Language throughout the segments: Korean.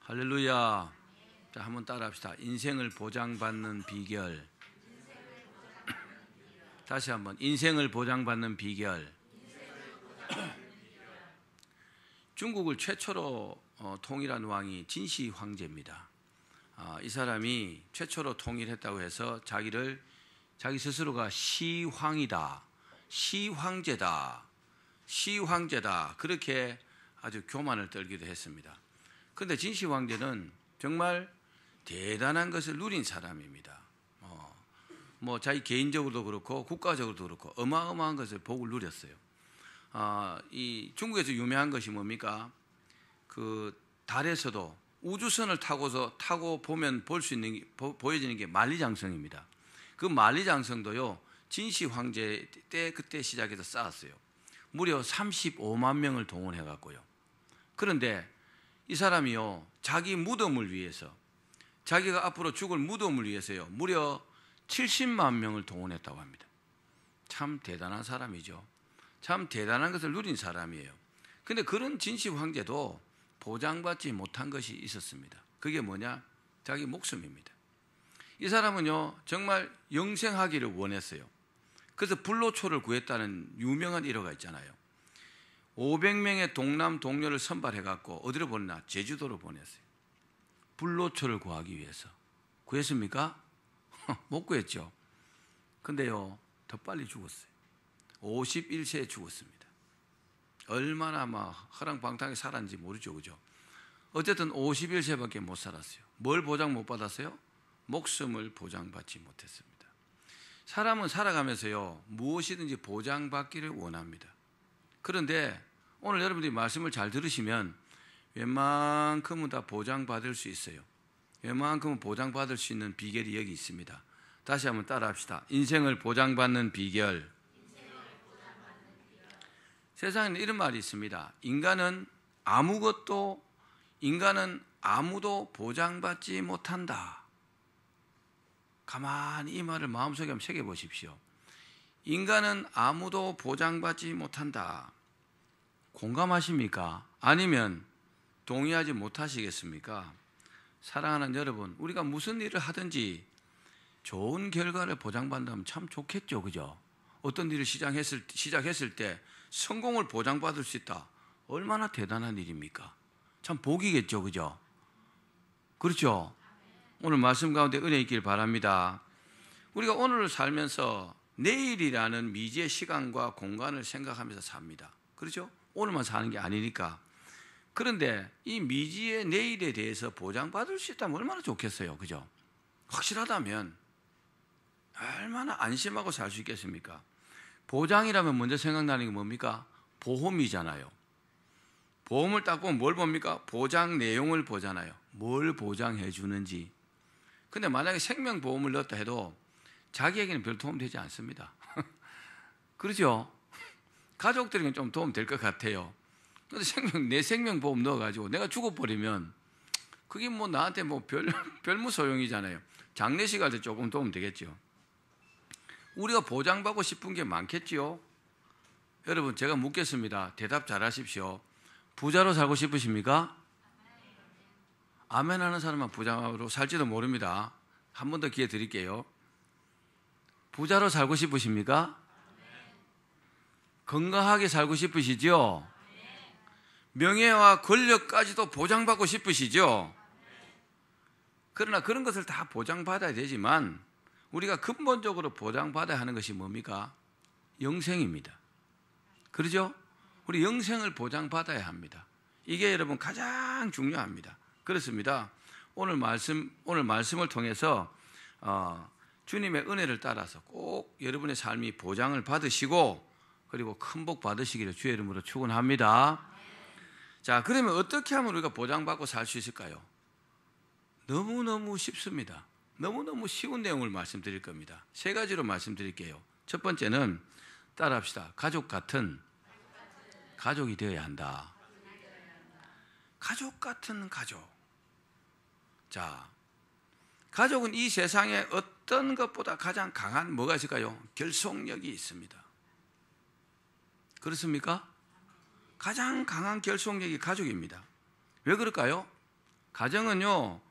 할렐루야. 자, 한번 따라합시다. 인생을 보장받는 비결. 다시 한번. 인생을 보장받는 비결. 중국을 최초로 통일한 왕이 진시 황제입니다. 이 사람이 최초로 통일했다고 해서 자기 스스로가 시황이다, 시황제다, 시황제다, 그렇게 아주 교만을 떨기도 했습니다. 그런데 진시 황제는 정말 대단한 것을 누린 사람입니다. 자기 개인적으로도 그렇고 국가적으로도 그렇고 어마어마한 것을 복을 누렸어요. 이 중국에서 유명한 것이 뭡니까? 그 달에서도 우주선을 타고 보면 보여지는 게 만리장성입니다. 그 만리장성도요, 진시 황제 때 그때 시작해서 쌓았어요. 무려 35만 명을 동원해 갖고요. 그런데 이 사람이요, 자기 무덤을 위해서, 자기가 앞으로 죽을 무덤을 위해서요, 무려 70만 명을 동원했다고 합니다. 참 대단한 사람이죠. 참 대단한 것을 누린 사람이에요. 그런데 그런 진시 황제도 보장받지 못한 것이 있었습니다. 그게 뭐냐? 자기 목숨입니다. 이 사람은요, 정말 영생하기를 원했어요. 그래서 불로초를 구했다는 유명한 일화가 있잖아요. 500명의 동남 동료를 선발해갖고 어디로 보냈나? 제주도로 보냈어요. 불로초를 구하기 위해서. 구했습니까? 못 구했죠. 근데요, 더 빨리 죽었어요. 51세에 죽었습니다. 얼마나 허랑방탕하게 살았는지 모르죠, 그죠? 어쨌든 51세밖에 못 살았어요. 뭘 보장 못 받았어요? 목숨을 보장받지 못했습니다. 사람은 살아가면서요, 무엇이든지 보장받기를 원합니다. 그런데 오늘 여러분들이 말씀을 잘 들으시면 웬만큼은 다 보장받을 수 있어요. 웬만큼은 보장받을 수 있는 비결이 여기 있습니다. 다시 한번 따라합시다. 인생을 보장받는 비결. 세상에는 이런 말이 있습니다. 인간은 아무도 보장받지 못한다. 가만히 이 말을 마음속에 한번 새겨보십시오. 인간은 아무도 보장받지 못한다. 공감하십니까? 아니면 동의하지 못하시겠습니까? 사랑하는 여러분, 우리가 무슨 일을 하든지 좋은 결과를 보장받는다면 참 좋겠죠, 그죠? 어떤 일을 시작했을 때 성공을 보장받을 수 있다. 얼마나 대단한 일입니까? 참 복이겠죠, 그죠? 그렇죠? 오늘 말씀 가운데 은혜 있길 바랍니다. 우리가 오늘을 살면서 내일이라는 미지의 시간과 공간을 생각하면서 삽니다. 그렇죠? 오늘만 사는 게 아니니까. 그런데 이 미지의 내일에 대해서 보장받을 수 있다면 얼마나 좋겠어요, 그죠? 확실하다면 얼마나 안심하고 살 수 있겠습니까? 보장이라면 먼저 생각나는 게 뭡니까? 보험이잖아요. 보험을 딱 보면 뭘 봅니까? 보장 내용을 보잖아요. 뭘 보장해 주는지. 근데 만약에 생명보험을 넣었다 해도 자기에게는 별 도움 되지 않습니다. 그렇죠? 가족들에게는 좀 도움 될 것 같아요. 근데 내 생명보험 넣어가지고 내가 죽어버리면 그게 나한테 별무 소용이잖아요. 장례식 할 때 조금 도움 되겠죠. 우리가 보장받고 싶은 게 많겠지요. 여러분, 제가 묻겠습니다. 대답 잘 하십시오. 부자로 살고 싶으십니까? 아멘 하는 사람만 부자로 살지도 모릅니다. 한 번 더 기회 드릴게요. 부자로 살고 싶으십니까? 건강하게 살고 싶으시죠? 명예와 권력까지도 보장받고 싶으시죠? 그러나 그런 것을 다 보장받아야 되지만 우리가 근본적으로 보장받아야 하는 것이 뭡니까? 영생입니다. 그렇죠? 우리 영생을 보장받아야 합니다. 이게 여러분 가장 중요합니다. 그렇습니다. 오늘 말씀을 통해서 주님의 은혜를 따라서 꼭 여러분의 삶이 보장을 받으시고 그리고 큰 복 받으시기를 주의 이름으로 축원합니다. 자, 그러면 어떻게 하면 우리가 보장받고 살 수 있을까요? 너무너무 쉽습니다. 너무너무 쉬운 내용을 말씀드릴 겁니다. 세 가지로 말씀드릴게요. 첫 번째는 따라합시다. 가족 같은 가족이 되어야 한다. 가족 같은 가족. 자, 가족은 이 세상에 어떤 것보다 가장 강한 뭐가 있을까요? 결속력이 있습니다. 그렇습니까? 가장 강한 결속력이 가족입니다. 왜 그럴까요? 가정은요,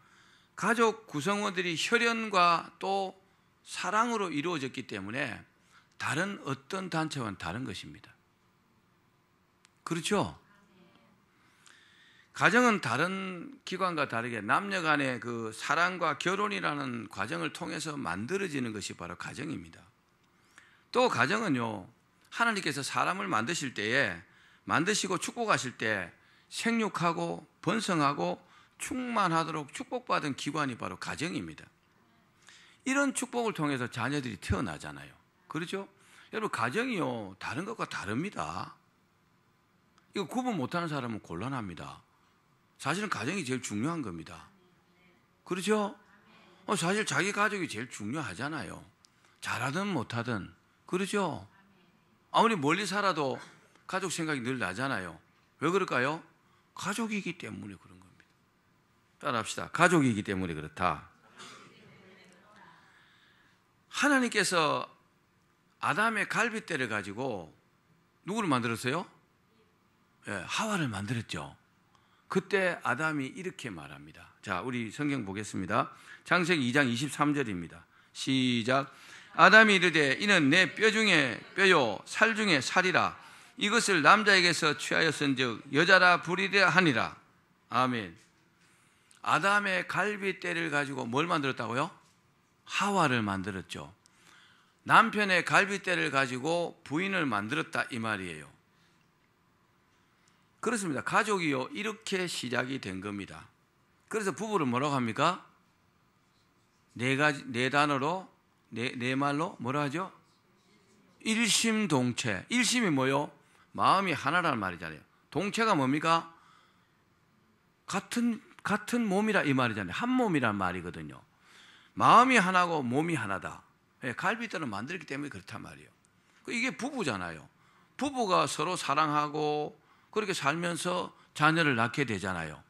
가족 구성원들이 혈연과 또 사랑으로 이루어졌기 때문에 다른 어떤 단체와는 다른 것입니다. 그렇죠? 가정은 다른 기관과 다르게 남녀 간의 그 사랑과 결혼이라는 과정을 통해서 만들어지는 것이 바로 가정입니다. 또 가정은요, 하나님께서 사람을 만드실 때에 만드시고 축복하실 때 생육하고 번성하고 충만하도록 축복받은 기관이 바로 가정입니다. 이런 축복을 통해서 자녀들이 태어나잖아요. 그렇죠? 여러분, 가정이요, 다른 것과 다릅니다. 이거 구분 못하는 사람은 곤란합니다. 사실은 가정이 제일 중요한 겁니다. 그렇죠? 사실 자기 가족이 제일 중요하잖아요. 잘하든 못하든. 그렇죠? 아무리 멀리 살아도 가족 생각이 늘 나잖아요. 왜 그럴까요? 가족이기 때문에 그런 겁니다. 따라합시다. 가족이기 때문에 그렇다. 하나님께서 아담의 갈빗대를 가지고 누구를 만들었어요? 하와를 만들었죠. 그때 아담이 이렇게 말합니다. 자, 우리 성경 보겠습니다. 창세기 2장 23절입니다. 시작. 아담이 이르되 이는 내 뼈 중에 뼈요 살 중에 살이라. 이것을 남자에게서 취하였은즉 여자라 부리려 하니라. 아멘. 아담의 갈빗대를 가지고 뭘 만들었다고요? 하와를 만들었죠. 남편의 갈빗대를 가지고 부인을 만들었다 이 말이에요. 그렇습니다. 가족이요, 이렇게 시작이 된 겁니다. 그래서 부부를 뭐라고 합니까? 네 단어로, 네 말로 뭐라 하죠? 일심동체. 일심이 뭐요? 마음이 하나라는 말이잖아요. 동체가 뭡니까? 같은 몸이라 이 말이잖아요. 한 몸이란 말이거든요. 마음이 하나고 몸이 하나다. 갈빗대를 만들기 때문에 그렇단 말이에요. 이게 부부잖아요. 부부가 서로 사랑하고 그렇게 살면서 자녀를 낳게 되잖아요.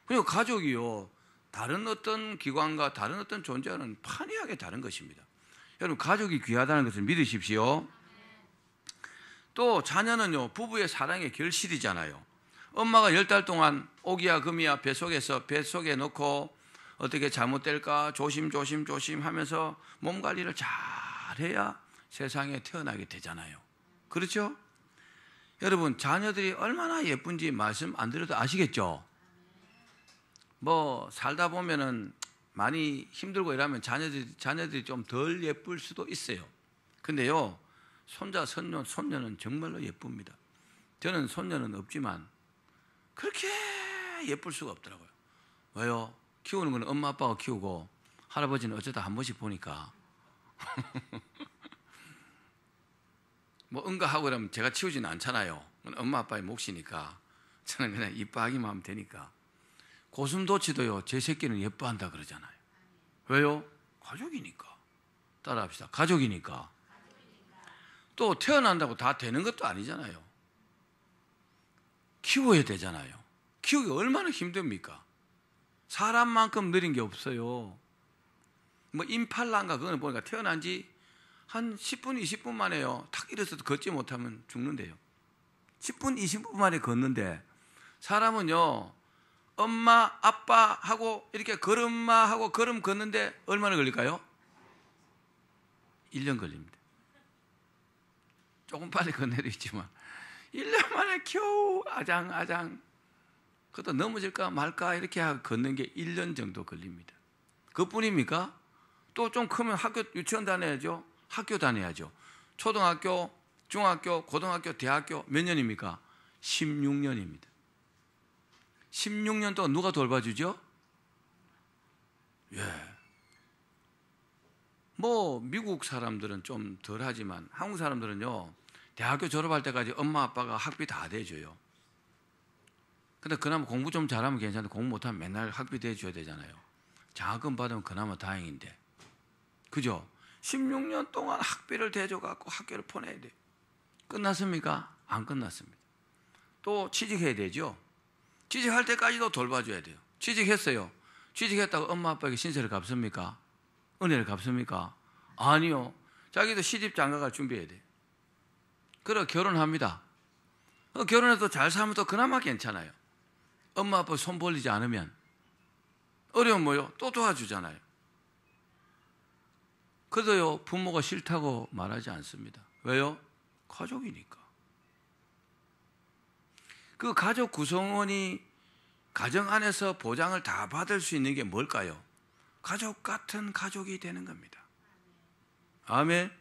그러니까 가족이요, 다른 어떤 기관과 다른 어떤 존재와는 판이하게 다른 것입니다. 여러분, 가족이 귀하다는 것을 믿으십시오. 또 자녀는요, 부부의 사랑의 결실이잖아요. 엄마가 10달 동안 오기야 금이야 뱃속에 넣고 어떻게 잘못될까 조심 하면서 몸 관리를 잘해야 세상에 태어나게 되잖아요. 그렇죠? 여러분, 자녀들이 얼마나 예쁜지 말씀 안 드려도 아시겠죠? 뭐 살다 보면은 많이 힘들고 이러면 자녀들이 좀 덜 예쁠 수도 있어요. 근데요, 손자, 손녀는 정말로 예쁩니다. 저는 손녀는 없지만 그렇게 예쁠 수가 없더라고요. 왜요? 키우는 건 엄마 아빠가 키우고 할아버지는 어쩌다 한 번씩 보니까 뭐 응가하고 그러면 제가 치우지는 않잖아요. 엄마 아빠의 몫이니까 저는 그냥 이뻐하기만 하면 되니까. 고슴도치도요, 제 새끼는 예뻐한다 그러잖아요. 왜요? 가족이니까. 따라합시다. 가족이니까. 또 태어난다고 다 되는 것도 아니잖아요. 키워야 되잖아요. 키우기 얼마나 힘듭니까? 사람만큼 느린 게 없어요. 뭐 임팔라인가 그거는 보니까 태어난 지 한 10분, 20분 만에요. 탁 일어서도 걷지 못하면 죽는데요. 10분, 20분 만에 걷는데 사람은요, 엄마, 아빠하고 이렇게 걸음마하고 걸음 걷는데 얼마나 걸릴까요? 1년 걸립니다. 조금 빨리 걷내도 있지만 1년 만에 겨우 아장아장, 그것도 넘어질까 말까 이렇게 걷는 게 1년 정도 걸립니다. 그뿐입니까? 또 좀 크면 학교, 유치원 다녀야죠. 학교 다녀야죠. 초등학교, 중학교, 고등학교, 대학교 몇 년입니까? 16년입니다. 16년 동안 누가 돌봐주죠? 뭐 미국 사람들은 좀 덜하지만 한국 사람들은요, 대학교 졸업할 때까지 엄마 아빠가 학비 다 대줘요. 근데 그나마 공부 좀 잘하면 괜찮은데 공부 못하면 맨날 학비 대줘야 되잖아요. 장학금 받으면 그나마 다행인데, 그죠? 16년 동안 학비를 대줘갖고 학교를 보내야 돼요. 끝났습니까? 안 끝났습니다. 또 취직해야 되죠. 취직할 때까지도 돌봐줘야 돼요. 취직했어요. 취직했다고 엄마 아빠에게 신세를 갚습니까? 은혜를 갚습니까? 아니요. 자기도 시집 장가갈 준비해야 돼요. 그래 결혼합니다. 결혼해서 잘 살면 또 그나마 괜찮아요. 엄마 아빠 손 벌리지 않으면. 어려운 뭐요? 또 도와주잖아요. 그래도요, 부모가 싫다고 말하지 않습니다. 왜요? 가족이니까. 그 가족 구성원이 가정 안에서 보장을 다 받을 수 있는 게 뭘까요? 가족 같은 가족이 되는 겁니다. 아멘.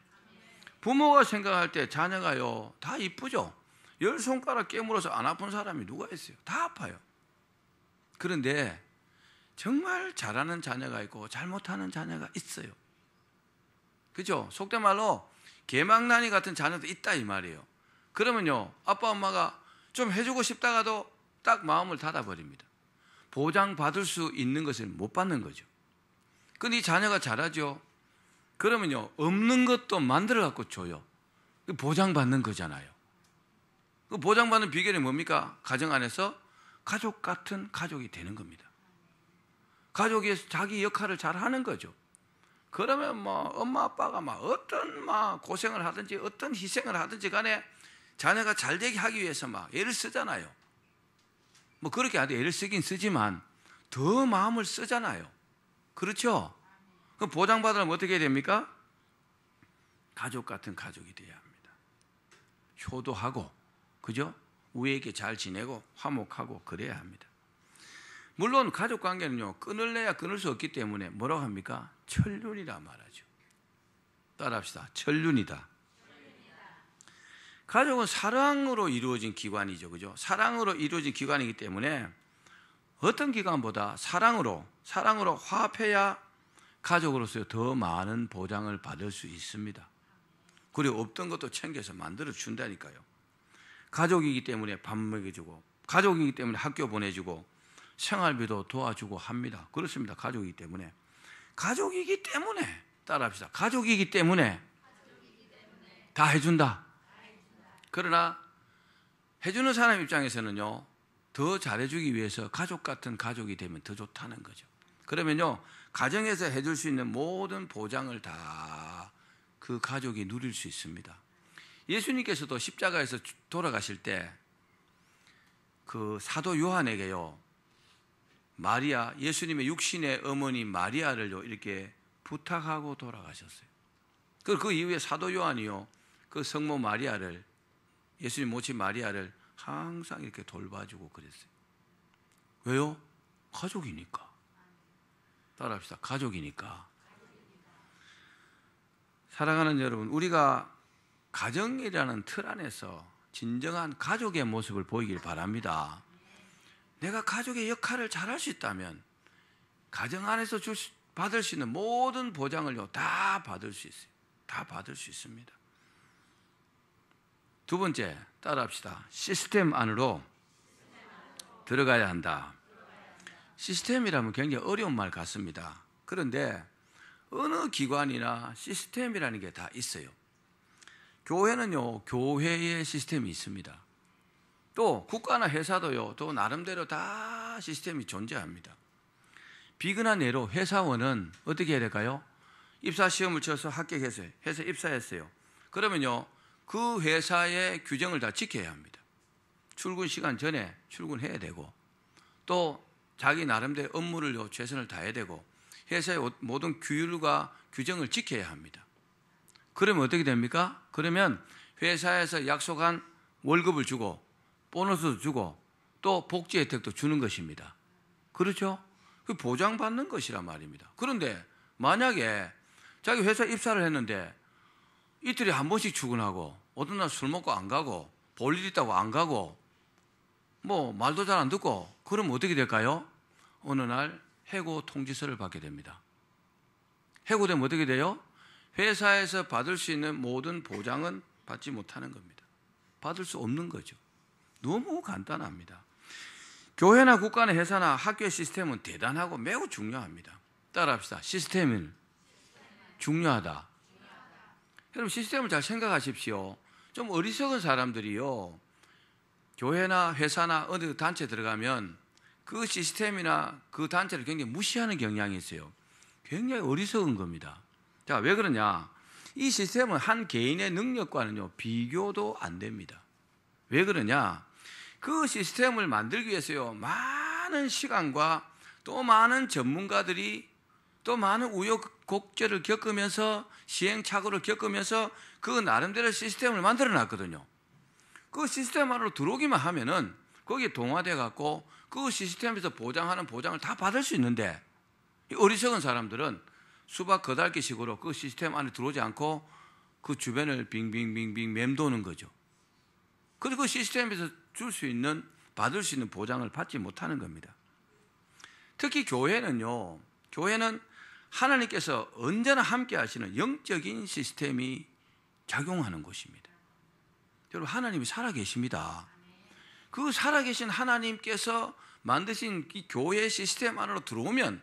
부모가 생각할 때 자녀가요, 다 이쁘죠? 10손가락 깨물어서 안 아픈 사람이 누가 있어요? 다 아파요. 그런데 정말 잘하는 자녀가 있고 잘못하는 자녀가 있어요. 그죠? 속된 말로 개망나니 같은 자녀도 있다 이 말이에요. 그러면요, 아빠 엄마가 좀 해주고 싶다가도 딱 마음을 닫아버립니다. 보장받을 수 있는 것을 못 받는 거죠. 근데 이 자녀가 잘하죠. 그러면요, 없는 것도 만들어 갖고 줘요. 보장받는 거잖아요. 그 보장받는 비결이 뭡니까? 가정 안에서 가족 같은 가족이 되는 겁니다. 가족이 자기 역할을 잘 하는 거죠. 그러면 뭐 엄마 아빠가 막 어떤 막 고생을 하든지 어떤 희생을 하든지 간에 자녀가 잘 되게 하기 위해서 막 애를 쓰잖아요. 뭐 그렇게 안 돼. 애를 쓰긴 쓰지만 더 마음을 쓰잖아요. 그렇죠? 그럼 보장받으려면 어떻게 해야 됩니까? 가족 같은 가족이 돼야 합니다. 효도하고, 그죠? 우애에게 잘 지내고 화목하고 그래야 합니다. 물론 가족 관계는요, 끊을래야 끊을 수 없기 때문에 뭐라고 합니까? 천륜이라 말하죠. 따라합시다. 천륜이다. 가족은 사랑으로 이루어진 기관이죠. 그죠? 사랑으로 이루어진 기관이기 때문에 어떤 기관보다 사랑으로 화합해야 가족으로서 더 많은 보장을 받을 수 있습니다. 그리고 없던 것도 챙겨서 만들어 준다니까요. 가족이기 때문에 밥 먹여주고, 가족이기 때문에 학교 보내주고, 생활비도 도와주고 합니다. 그렇습니다. 가족이기 때문에. 가족이기 때문에, 따라합시다. 가족이기 때문에 다 해준다. 그러나 해주는 사람 입장에서는요, 더 잘해주기 위해서 가족 같은 가족이 되면 더 좋다는 거죠. 그러면요, 가정에서 해줄 수 있는 모든 보장을 다 그 가족이 누릴 수 있습니다. 예수님께서도 십자가에서 돌아가실 때 그 사도 요한에게요, 마리아, 예수님의 육신의 어머니 마리아를요, 이렇게 부탁하고 돌아가셨어요. 그 이후에 사도 요한이요, 그 성모 마리아를, 예수님 모친 마리아를 항상 이렇게 돌봐주고 그랬어요. 왜요? 가족이니까. 따라합시다. 가족이니까. 사랑하는 여러분, 우리가 가정이라는 틀 안에서 진정한 가족의 모습을 보이길 바랍니다. 내가 가족의 역할을 잘할 수 있다면 가정 안에서 받을 수 있는 모든 보장을요, 다 받을 수 있어요. 다 받을 수 있습니다. 두 번째, 따라합시다. 시스템 안으로 들어가야 한다. 시스템이라면 굉장히 어려운 말 같습니다. 그런데 어느 기관이나 시스템이라는 게 다 있어요. 교회는요, 교회의 시스템이 있습니다. 또 국가나 회사도요, 또 나름대로 다 시스템이 존재합니다. 비근한 예로 회사원은 어떻게 해야 될까요? 입사시험을 쳐서 합격했어요. 해서 입사했어요. 그러면요, 그 회사의 규정을 다 지켜야 합니다. 출근 시간 전에 출근해야 되고, 또 자기 나름대로 업무를 최선을 다해야 되고, 회사의 모든 규율과 규정을 지켜야 합니다. 그러면 어떻게 됩니까? 그러면 회사에서 약속한 월급을 주고 보너스도 주고 또 복지 혜택도 주는 것입니다. 그렇죠? 그 보장받는 것이란 말입니다. 그런데 만약에 자기 회사 입사를 했는데 이틀에 한 번씩 출근하고 어떤 날 술 먹고 안 가고 볼 일 있다고 안 가고 뭐 말도 잘 안 듣고 그러면 어떻게 될까요? 어느 날 해고 통지서를 받게 됩니다. 해고되면 어떻게 돼요? 회사에서 받을 수 있는 모든 보장은 받지 못하는 겁니다. 받을 수 없는 거죠. 너무 간단합니다. 교회나 국가나 회사나 학교의 시스템은 대단하고 매우 중요합니다. 따라합시다. 시스템은 중요하다. 여러분, 시스템을 잘 생각하십시오. 좀 어리석은 사람들이요, 교회나 회사나 어느 단체 들어가면 그 시스템이나 그 단체를 굉장히 무시하는 경향이 있어요. 굉장히 어리석은 겁니다. 자, 왜 그러냐? 이 시스템은 한 개인의 능력과는요, 비교도 안 됩니다. 왜 그러냐? 그 시스템을 만들기 위해서요, 많은 시간과 또 많은 전문가들이 또 많은 우여곡절을 겪으면서 시행착오를 겪으면서 그 나름대로 시스템을 만들어 놨거든요. 그 시스템 안으로 들어오기만 하면은 거기에 동화돼 갖고 그 시스템에서 보장하는 보장을 다 받을 수 있는데, 이 어리석은 사람들은 수박 거달기식으로 그 시스템 안에 들어오지 않고 그 주변을 빙빙빙빙 맴도는 거죠. 그리고 그 시스템에서 줄 수 있는, 받을 수 있는 보장을 받지 못하는 겁니다. 특히 교회는요, 교회는 하나님께서 언제나 함께 하시는 영적인 시스템이 작용하는 곳입니다. 여러분, 하나님이 살아계십니다. 그 살아계신 하나님께서 만드신 이 교회 시스템 안으로 들어오면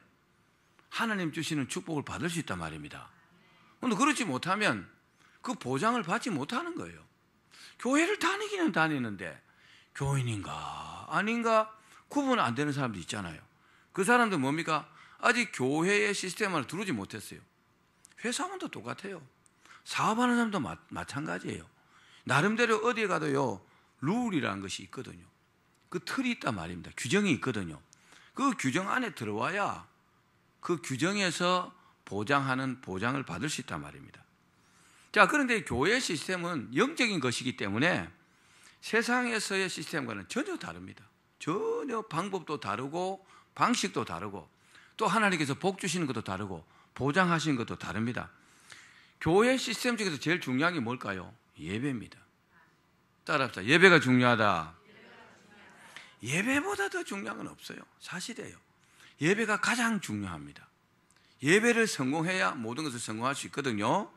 하나님 주시는 축복을 받을 수 있단 말입니다. 그런데 그렇지 못하면 그 보장을 받지 못하는 거예요. 교회를 다니기는 다니는데 교인인가 아닌가 구분 안 되는 사람도 있잖아요. 그 사람들 뭡니까? 아직 교회의 시스템 안에 들어오지 못했어요. 회사원도 똑같아요. 사업하는 사람도 마찬가지예요. 나름대로 어디에 가도요, 룰이라는 것이 있거든요. 그 틀이 있단 말입니다. 규정이 있거든요. 그 규정 안에 들어와야 그 규정에서 보장을 받을 수 있단 말입니다. 자, 그런데 교회 시스템은 영적인 것이기 때문에 세상에서의 시스템과는 전혀 다릅니다. 전혀 방법도 다르고 방식도 다르고 또 하나님께서 복 주시는 것도 다르고 보장하시는 것도 다릅니다. 교회 시스템 중에서 제일 중요한 게 뭘까요? 예배입니다. 따라합시다. 예배가 중요하다. 예배보다 더 중요한 건 없어요. 사실이에요. 예배가 가장 중요합니다. 예배를 성공해야 모든 것을 성공할 수 있거든요.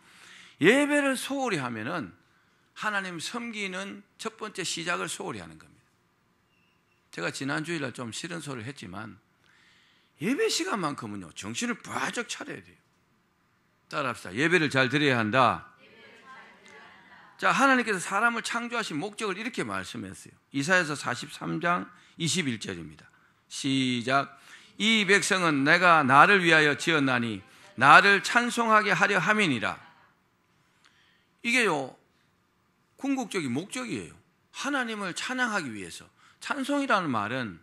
예배를 소홀히 하면은 하나님 섬기는 첫 번째 시작을 소홀히 하는 겁니다. 제가 지난 주일날 좀 싫은 소리를 했지만 예배 시간만큼은요, 정신을 바짝 차려야 돼요. 따라합시다. 예배를 잘 드려야 한다. 자, 하나님께서 사람을 창조하신 목적을 이렇게 말씀했어요. 이사야서 43장 21절입니다. 시작. 이 백성은 내가 나를 위하여 지었나니 나를 찬송하게 하려 함이니라. 이게요, 궁극적인 목적이에요. 하나님을 찬양하기 위해서. 찬송이라는 말은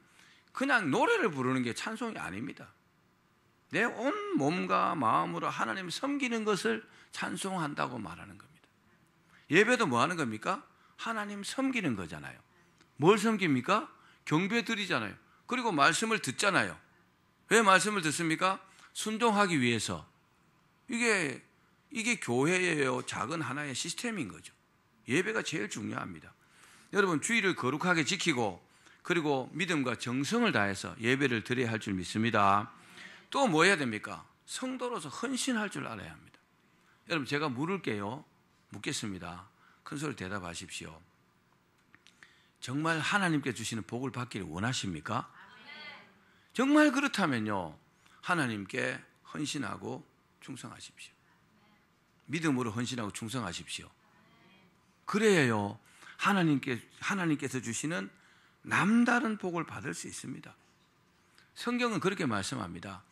그냥 노래를 부르는 게 찬송이 아닙니다. 내 온 몸과 마음으로 하나님을 섬기는 것을 찬송한다고 말하는 겁니다. 예배도 뭐 하는 겁니까? 하나님 섬기는 거잖아요. 뭘 섬깁니까? 경배 드리잖아요. 그리고 말씀을 듣잖아요. 왜 말씀을 듣습니까? 순종하기 위해서. 이게 교회예요. 작은 하나의 시스템인 거죠. 예배가 제일 중요합니다. 여러분, 주일을 거룩하게 지키고 그리고 믿음과 정성을 다해서 예배를 드려야 할 줄 믿습니다. 또 뭐 해야 됩니까? 성도로서 헌신할 줄 알아야 합니다. 여러분, 제가 묻겠습니다. 큰 소리 대답하십시오. 정말 하나님께 주시는 복을 받기를 원하십니까? 정말 그렇다면요, 하나님께 헌신하고 충성하십시오. 믿음으로 헌신하고 충성하십시오. 그래야요, 하나님께서 주시는 남다른 복을 받을 수 있습니다. 성경은 그렇게 말씀합니다.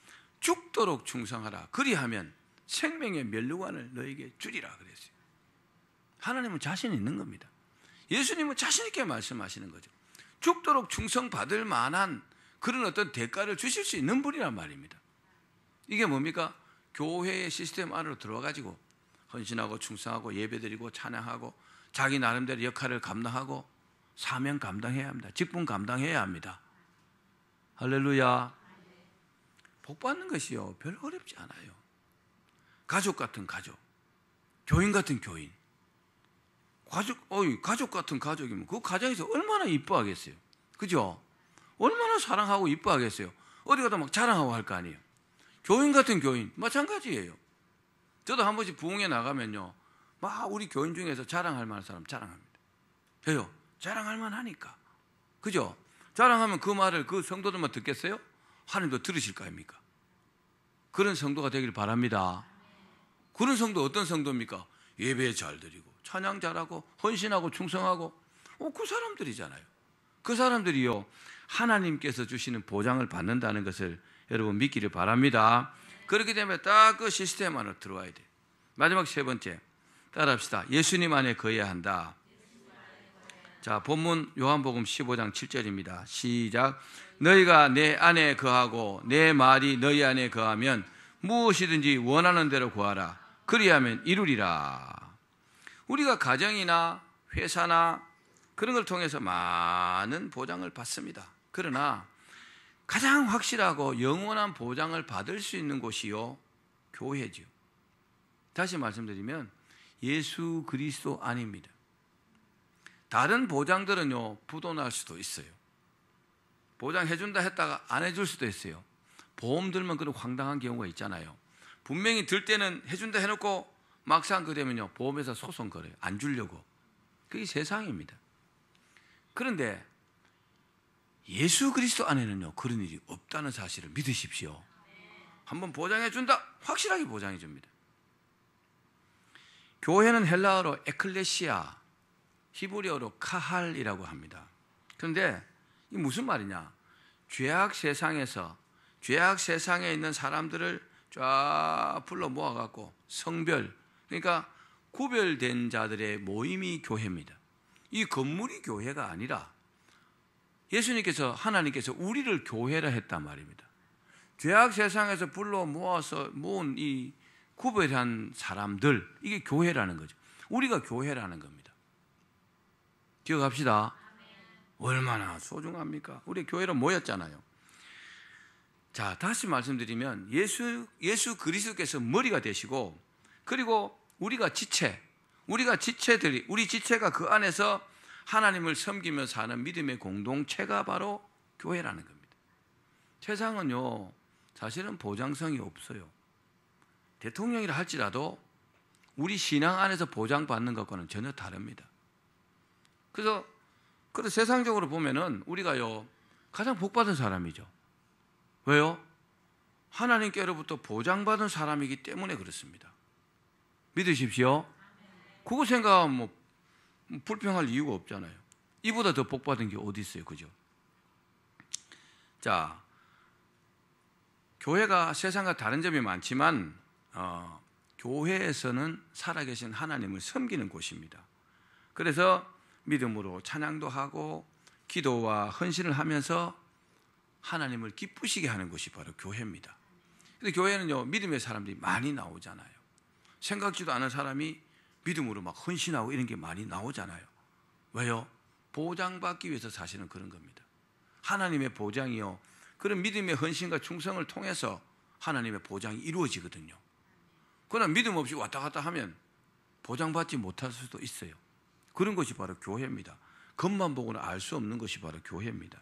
죽도록 충성하라. 그리하면 생명의 면류관을 너에게 주리라 그랬어요. 하나님은 자신 있는 겁니다. 예수님은 자신 있게 말씀하시는 거죠. 죽도록 충성받을 만한 그런 어떤 대가를 주실 수 있는 분이란 말입니다. 이게 뭡니까? 교회의 시스템 안으로 들어와가지고 헌신하고 충성하고 예배드리고 찬양하고 자기 나름대로 역할을 감당하고 사명 감당해야 합니다. 직분 감당해야 합니다. 할렐루야. 복 받는 것이요, 별로 어렵지 않아요. 가족 같은 가족, 교인 같은 교인. 가족 같은 가족이면 그 가정에서 얼마나 이뻐하겠어요. 그죠? 얼마나 사랑하고 이뻐하겠어요. 어디 가도 막 자랑하고 할 거 아니에요. 교인 같은 교인 마찬가지예요. 저도 한 번씩 부흥회 나가면요, 막 우리 교인 중에서 자랑할 만한 사람 자랑합니다. 왜요? 자랑할 만하니까. 그죠? 자랑하면 그 말을 그 성도들만 듣겠어요? 하나님도 들으실 거 아닙니까? 그런 성도가 되길 바랍니다. 그런 성도 어떤 성도입니까? 예배 잘 드리고 찬양 잘하고 헌신하고 충성하고 그 사람들이잖아요. 그 사람들이요, 하나님께서 주시는 보장을 받는다는 것을 여러분 믿기를 바랍니다. 그렇게 되면 딱 그 시스템 안으로 들어와야 돼요. 마지막 세 번째, 따라합시다. 예수님 안에 거해야 한다. 자, 본문 요한복음 15장 7절입니다. 시작. 너희가 내 안에 거하고 내 말이 너희 안에 거하면 무엇이든지 원하는 대로 구하라. 그리하면 이루리라. 우리가 가정이나 회사나 그런 걸 통해서 많은 보장을 받습니다. 그러나 가장 확실하고 영원한 보장을 받을 수 있는 곳이요, 교회죠. 다시 말씀드리면 예수 그리스도 안입니다. 다른 보장들은요, 부도날 수도 있어요. 보장해준다 했다가 안 해줄 수도 있어요. 보험 들면 그런 황당한 경우가 있잖아요. 분명히 들 때는 해준다 해놓고 막상 그러면요, 보험회사 소송 걸어요. 안 주려고. 그게 세상입니다. 그런데 예수 그리스도 안에는요, 그런 일이 없다는 사실을 믿으십시오. 한번 보장해준다, 확실하게 보장해줍니다. 교회는 헬라어로 에클레시아, 히브리어로 카할이라고 합니다. 그런데 이게 무슨 말이냐? 죄악 세상에 있는 사람들을 쫙 불러 모아갖고 성별, 그러니까 구별된 자들의 모임이 교회입니다. 이 건물이 교회가 아니라 예수님께서, 하나님께서 우리를 교회라 했단 말입니다. 죄악 세상에서 불러 모아서 모은 이 구별한 사람들, 이게 교회라는 거죠. 우리가 교회라는 겁니다. 기억합시다. 얼마나 소중합니까? 우리 교회로 모였잖아요. 자, 다시 말씀드리면 예수 그리스도께서 머리가 되시고, 그리고 우리가 지체들이, 우리 지체가 그 안에서 하나님을 섬기며 사는 믿음의 공동체가 바로 교회라는 겁니다. 세상은요, 사실은 보장성이 없어요. 대통령이라 할지라도 우리 신앙 안에서 보장받는 것과는 전혀 다릅니다. 그래서 세상적으로 보면은 우리가요, 가장 복받은 사람이죠. 왜요? 하나님께로부터 보장받은 사람이기 때문에 그렇습니다. 믿으십시오. 그거 생각하면 뭐 불평할 이유가 없잖아요. 이보다 더 복받은 게 어디 있어요, 그죠? 자, 교회가 세상과 다른 점이 많지만 교회에서는 살아계신 하나님을 섬기는 곳입니다. 그래서 믿음으로 찬양도 하고 기도와 헌신을 하면서 하나님을 기쁘시게 하는 곳이 바로 교회입니다. 근데 교회는요, 믿음의 사람들이 많이 나오잖아요. 생각지도 않은 사람이 믿음으로 막 헌신하고 이런 게 많이 나오잖아요. 왜요? 보장받기 위해서 사실은 그런 겁니다. 하나님의 보장이요, 그런 믿음의 헌신과 충성을 통해서 하나님의 보장이 이루어지거든요. 그러나 믿음 없이 왔다 갔다 하면 보장받지 못할 수도 있어요. 그런 것이 바로 교회입니다. 겉만 보고는 알 수 없는 것이 바로 교회입니다.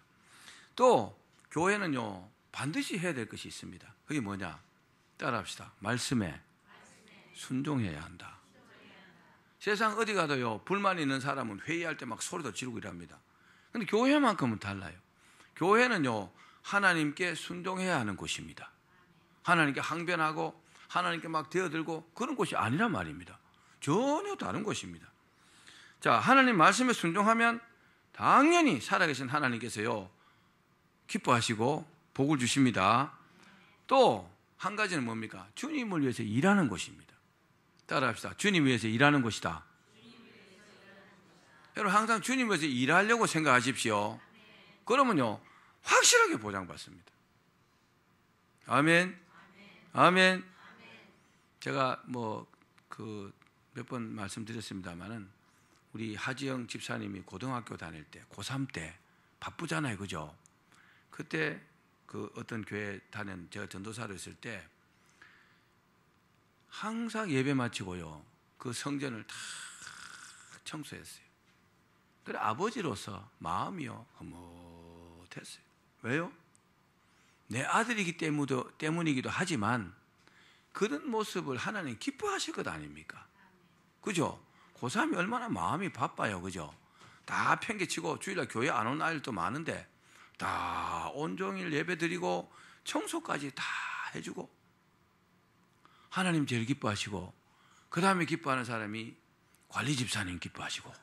또 교회는요, 반드시 해야 될 것이 있습니다. 그게 뭐냐? 따라합시다. 말씀에 순종해야 한다. 세상 어디 가도요, 불만 있는 사람은 회의할 때 막 소리도 지르고 이랍니다. 그런데 교회만큼은 달라요. 교회는요, 하나님께 순종해야 하는 곳입니다. 하나님께 항변하고 하나님께 막 되어들고 그런 곳이 아니란 말입니다. 전혀 다른 곳입니다. 자, 하나님 말씀에 순종하면 당연히 살아계신 하나님께서요, 기뻐하시고 복을 주십니다. 또 한 가지는 뭡니까? 주님을 위해서 일하는 곳입니다. 따라합시다. 주님 위해서 일하는 곳이다. 여러분, 항상 주님 위해서 일하려고 생각하십시오. 그러면요, 확실하게 보장받습니다. 아멘. 아멘. 제가 몇 번 말씀드렸습니다만은 우리 하지영 집사님이 고등학교 다닐 때, 고3 때 바쁘잖아요, 그죠? 그때 그 어떤 교회 제가 전도사로 있을 때 항상 예배 마치고요, 그 성전을 다 청소했어요. 그래, 아버지로서 마음이요, 흐뭇했어요. 왜요? 내 아들이기 때문이기도 하지만 그런 모습을 하나님 기뻐하실 것 아닙니까? 그죠? 고3이 얼마나 마음이 바빠요, 그죠? 다 팽개치고 주일날 교회 안 온 아이들도 많은데 다 온종일 예배 드리고 청소까지 다 해주고, 하나님 제일 기뻐하시고, 그 다음에 기뻐하는 사람이 관리 집사님 기뻐하시고.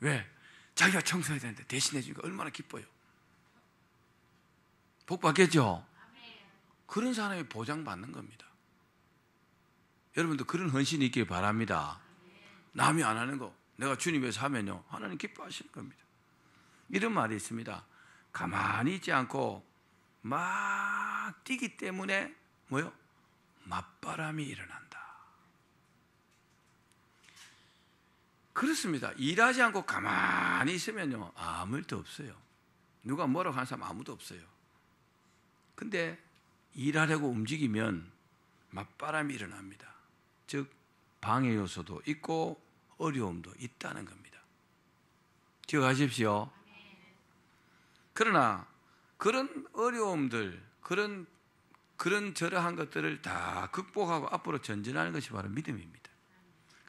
왜? 자기가 청소해야 되는데 대신해 주니까 얼마나 기뻐요. 복 받겠죠? 그런 사람이 보장받는 겁니다. 여러분도 그런 헌신이 있길 바랍니다. 남이 안 하는 거 내가 주님 위해서 하면요, 하나님 기뻐하실 겁니다. 이런 말이 있습니다. 가만히 있지 않고 막 뛰기 때문에 뭐요? 맞바람이 일어난다. 그렇습니다. 일하지 않고 가만히 있으면요, 아무 일도 없어요. 누가 뭐라고 하는 사람 아무도 없어요. 근데 일하려고 움직이면 맞바람이 일어납니다. 즉 방해 요소도 있고 어려움도 있다는 겁니다. 기억하십시오. 그러나 그런 어려움들, 그런 저러한 것들을 다 극복하고 앞으로 전진하는 것이 바로 믿음입니다.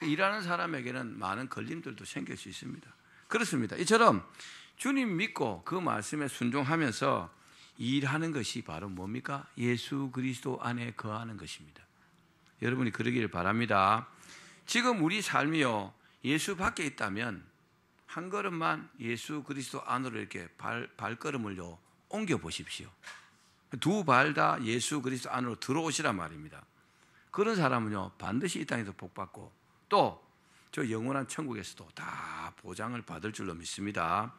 일하는 사람에게는 많은 걸림들도 생길 수 있습니다. 그렇습니다. 이처럼 주님 믿고 그 말씀에 순종하면서 일하는 것이 바로 뭡니까? 예수 그리스도 안에 거하는 것입니다. 여러분이 그러기를 바랍니다. 지금 우리 삶이요, 예수 밖에 있다면 한 걸음만 예수 그리스도 안으로 이렇게 발걸음을요 옮겨 보십시오. 두 발 다 예수 그리스도 안으로 들어오시란 말입니다. 그런 사람은요 반드시 이 땅에서 복받고 또 저 영원한 천국에서도 다 보장을 받을 줄로 믿습니다.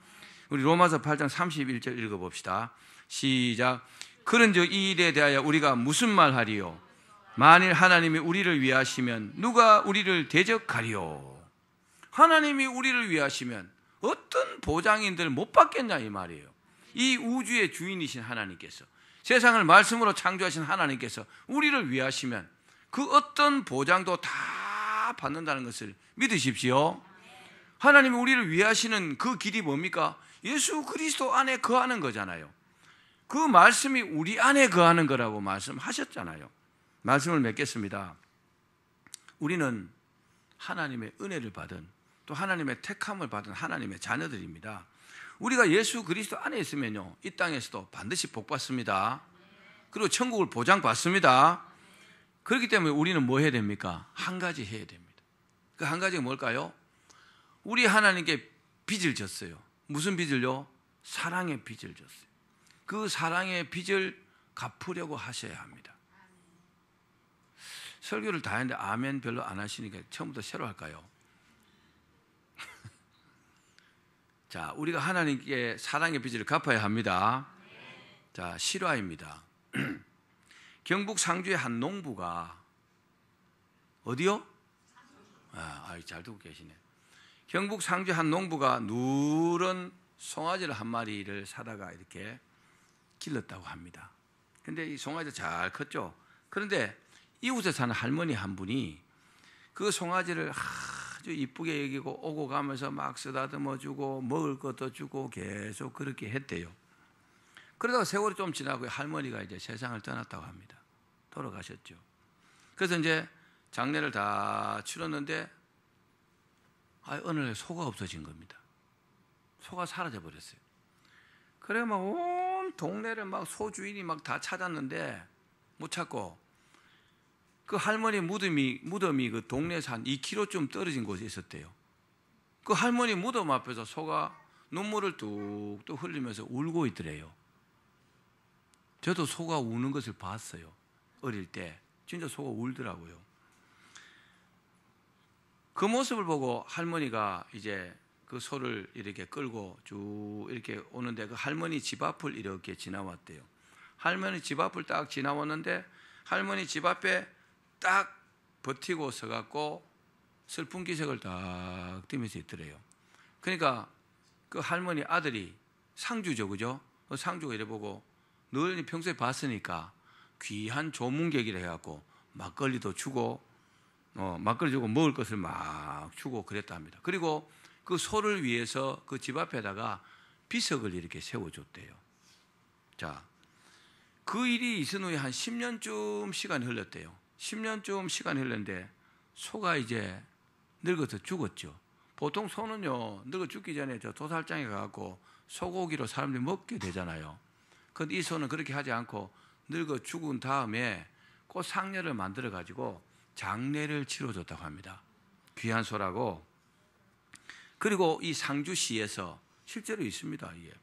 우리 로마서 8장 31절 읽어봅시다. 시작. 그런즉 이 일에 대하여 우리가 무슨 말하리요? 만일 하나님이 우리를 위하시면 누가 우리를 대적하리요? 하나님이 우리를 위하시면 어떤 보장인들 못 받겠냐 이 말이에요. 이 우주의 주인이신 하나님께서, 세상을 말씀으로 창조하신 하나님께서 우리를 위하시면 그 어떤 보장도 다 받는다는 것을 믿으십시오. 하나님이 우리를 위하시는 그 길이 뭡니까? 예수 그리스도 안에 거하는 거잖아요. 그 말씀이 우리 안에 거하는 거라고 말씀하셨잖아요. 말씀을 맺겠습니다. 우리는 하나님의 은혜를 받은, 또 하나님의 택함을 받은 하나님의 자녀들입니다. 우리가 예수 그리스도 안에 있으면요 이 땅에서도 반드시 복받습니다. 그리고 천국을 보장받습니다. 그렇기 때문에 우리는 뭐 해야 됩니까? 한 가지 해야 됩니다. 그 한 가지가 뭘까요? 우리 하나님께 빚을 졌어요. 무슨 빚을요? 사랑의 빚을 졌어요. 그 사랑의 빚을 갚으려고 하셔야 합니다. 설교를 다 했는데 아멘 별로 안 하시니까 처음부터 새로 할까요? 자, 우리가 하나님께 사랑의 빚을 갚아야 합니다. 자, 실화입니다. 경북 상주의 한 농부가 어디요? 잘 듣고 계시네. 경북 상주의 한 농부가 누런 송아지를 한 마리를 사다가 이렇게 길렀다고 합니다. 근데 이 송아지가 잘 컸죠. 그런데 이웃에 사는 할머니 한 분이 그 송아지를 아주 이쁘게 여기고 오고 가면서 막 쓰다듬어 주고 먹을 것도 주고 계속 그렇게 했대요. 그러다가 세월이 좀 지나고 할머니가 이제 세상을 떠났다고 합니다. 돌아가셨죠. 그래서 이제 장례를 다 치렀는데 어느 날 소가 없어진 겁니다. 소가 사라져 버렸어요. 그래 막 온 동네를 막 소 주인이 막 다 찾았는데 못 찾고, 그 할머니 무덤이 그 동네에서 한 2km쯤 떨어진 곳에 있었대요. 그 할머니 무덤 앞에서 소가 눈물을 뚝뚝 흘리면서 울고 있더래요. 저도 소가 우는 것을 봤어요. 어릴 때 진짜 소가 울더라고요. 그 모습을 보고 할머니가 이제 그 소를 이렇게 끌고 쭉 이렇게 오는데 그 할머니 집 앞을 이렇게 지나왔대요. 할머니 집 앞을 딱 지나왔는데 할머니 집 앞에 딱 버티고 서갖고 슬픈 기색을 딱 띠면서 있더래요. 그러니까 그 할머니 아들이 상주죠, 그죠? 상주가 이래 보고 늘 평소에 봤으니까 귀한 조문객이라 해갖고 막걸리도 주고 막걸리 주고 먹을 것을 막 주고 그랬다 합니다. 그리고 그 소를 위해서 그 집 앞에다가 비석을 이렇게 세워줬대요. 자, 그 일이 있은 후에 한 10년쯤 시간이 흘렀대요. 10년쯤 시간이 흘렀는데 소가 이제 늙어서 죽었죠. 보통 소는요 늙어 죽기 전에 저 도살장에 가갖고 소고기로 사람들이 먹게 되잖아요. 그런데 이 소는 그렇게 하지 않고 늙어 죽은 다음에 그 상녀를 만들어 가지고 장례를 치러줬다고 합니다. 귀한 소라고. 그리고 이 상주시에서 실제로 있습니다. 이게.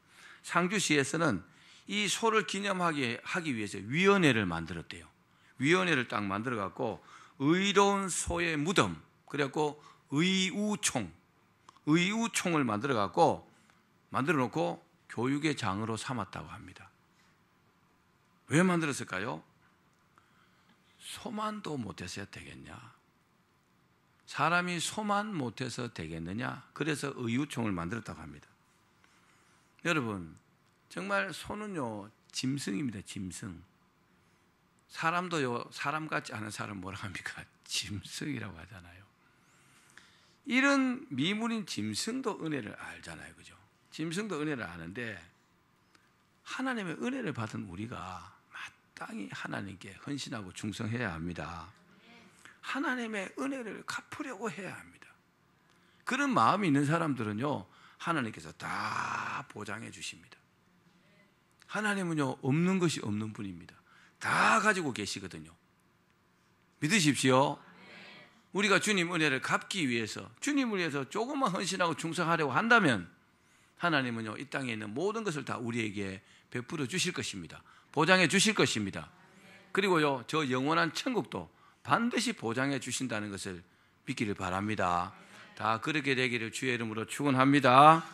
상주시에서는 이 소를 기념하기 위해서 위원회를 만들었대요. 위원회를 딱 만들어 갖고 의로운 소의 무덤, 그래갖고 의우총, 의우총을 만들어 놓고 교육의 장으로 삼았다고 합니다. 왜 만들었을까요? 소만도 못해서 되겠냐? 사람이 소만 못해서 되겠느냐? 그래서 의우총을 만들었다고 합니다. 여러분, 정말 소는요 짐승입니다. 짐승. 사람도요 사람 같지 않은 사람 뭐라 합니까? 짐승이라고 하잖아요. 이런 미물인 짐승도 은혜를 알잖아요, 그죠? 짐승도 은혜를 아는데 하나님의 은혜를 받은 우리가 마땅히 하나님께 헌신하고 충성해야 합니다. 하나님의 은혜를 갚으려고 해야 합니다. 그런 마음이 있는 사람들은요 하나님께서 다 보장해 주십니다. 하나님은요 없는 것이 없는 분입니다. 다 가지고 계시거든요. 믿으십시오. 우리가 주님 은혜를 갚기 위해서, 주님을 위해서 조금만 헌신하고 충성하려고 한다면 하나님은요 이 땅에 있는 모든 것을 다 우리에게 베풀어 주실 것입니다. 보장해 주실 것입니다. 그리고요 저 영원한 천국도 반드시 보장해 주신다는 것을 믿기를 바랍니다. 다 그렇게 되기를 주의 이름으로 축원합니다.